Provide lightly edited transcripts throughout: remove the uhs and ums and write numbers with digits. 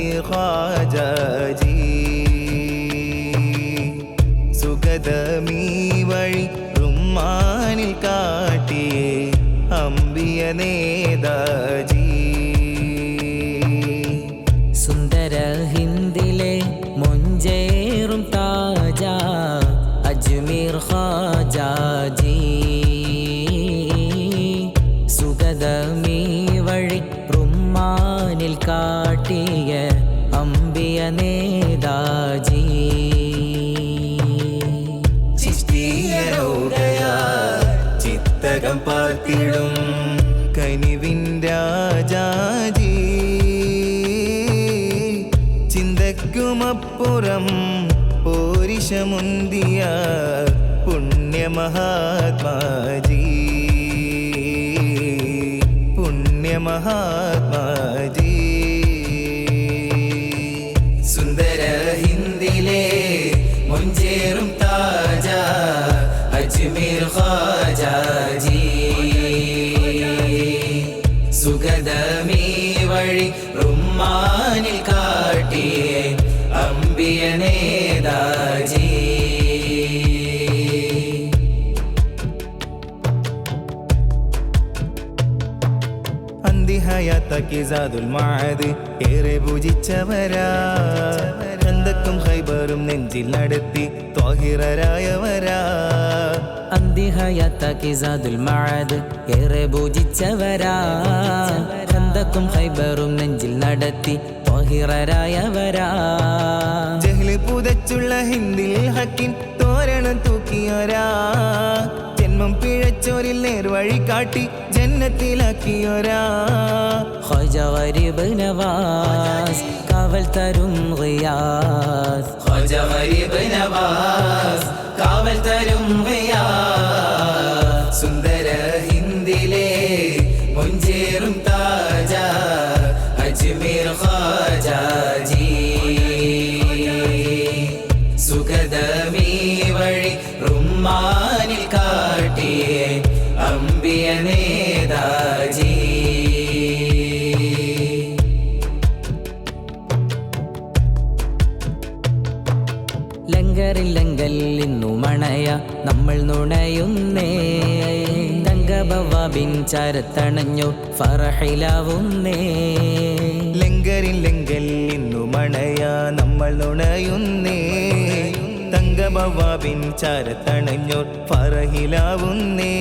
അജ്മീർ ഖാജാജി സുഗതമീ വഴി റുമ്മാനിൽ കാട്ടിയേ അമ്പിയ നേതാജി സുന്ദര ഹിന്ദിലെ മൊഞ്ചേറും താജ അജ്മീർ ഖാജാജി സുഗതമീ വഴി റുമ്മാനിൽ കാട്ടിയ അമ്പിയ നേതാജി ചിത്തകം പാർത്തിടും കനിവിൻ രാജാജി ചിന്തയ്ക്കുമപ്പുറം പോരിശമുന്തിയ പുണ്യമഹാത്മാജി പുണ്യമഹാത്മാജി സുന്ദര ഹിന്ദിലെ മൊഞ്ചേറും താജ അജ്മീർ ഖാജാജി സുഗതമീ വഴി റുമ്മാനിൽ കാട്ടിയേ അമ്പിയ നേതാജി അന്തിഹയാത്താക്കി സാദുൽ മഅദ് ഏറെ പൂജിച്ചവരാ ചന്തക്കും ഖൈബറും നെഞ്ചിൽ നടത്തി ത്വാഹിറരായവരാ അന്തിഹയാത്താക്കി സാദുൽ മഅദ് ഏറെ പൂജിച്ചവരാ ചന്തക്കും ഖൈബറും നെഞ്ചിൽ നടത്തി ത്വാഹിറരായവരാ ജഹ്ല് പുതച്ചുള്ള ഹിന്ദിൽ ഹക്കിൻ തോരണം തൂക്കിയോരാ ജന്മം പിഴച്ചോരിൽ നേർവഴി കാട്ടി ജന്നത്തിലാക്കിയോരാ ഖ്വാജ ഗരീബ് നവാസ് കാവൽ തരും ഗിയാസ് ഖ്വാജ ഗരീബ് നവാസ് കാവൽ തരും ഗിയാസ് സുന്ദര ഹിന്ദിലെ മൊഞ്ചേറും താജ അജ്മീർ ഖാജാജി സുഗതമീ വഴി റുമ്മാനിൽ കാട്ടിയേ അമ്പിയ നേതാജി ലങ്കറില്ലങ്കൽ ഇന്നു മണയ നമ്മൾ നുണയുന്നേ തങ്കബവാബിൻ ചരത്തണഞ്ഞു ഫറഹിലാവുന്നേ ലങ്കറില്ലെങ്കിൽ ഇന്നു മണയാ നമ്മൾ നുണയുന്നേ തങ്കബവാബിൻ ചരത്തണഞ്ഞു ഫറഹിലാവുന്നേ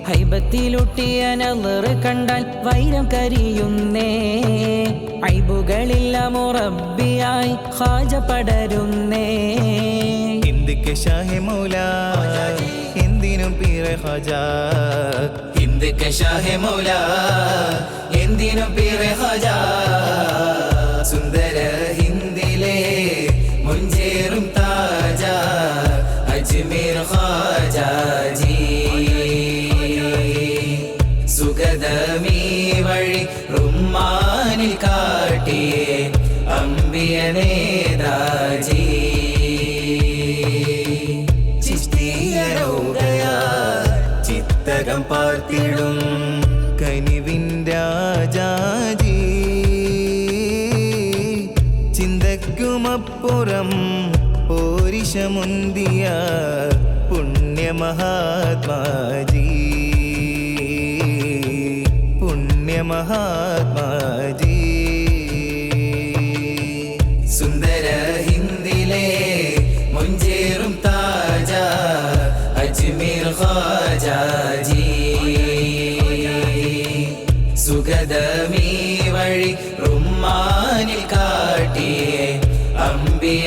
ഹൈബത്തിലൊട്ടിയ നളറ് കണ്ടാൽ വൈരം കരിയുന്നേ ഐബുകളില്ല മുറബിയായി ഖാജ പടരുന്നേ ഹിന്ദിക്ക് ഷാഹി മൗല എന്തിനും പീറെ ഖാജ ഹിന്ദിക്ക് ഷാഹി മൗല എന്തിനും പീറെ ഖാജ സുന്ദര ഹിന്ദിലെ മൊഞ്ചേറും താജ അജ്മീർ ഖാജാജി സുഗതമീ വഴി റുമ്മാനിൽ കാട്ടിയേ അമ്പിയ നേതാജി ചിത്തകം പാർത്തിടും കനിവിൻ രാജാജി ചിന്തയ്ക്കുമപ്പുറം പോരിശമുന്തിയ പുണ്യമഹാത്മാജി പുണ്യമഹാത്മാജി സുന്ദര ഹിന്ദിലെ മൊഞ്ചേറും താജ അജ്മീർ ഖാജാജി സുഗതമീ വഴി റുമ്മാനിൽ കാട്ടിയേ അമ്പിയ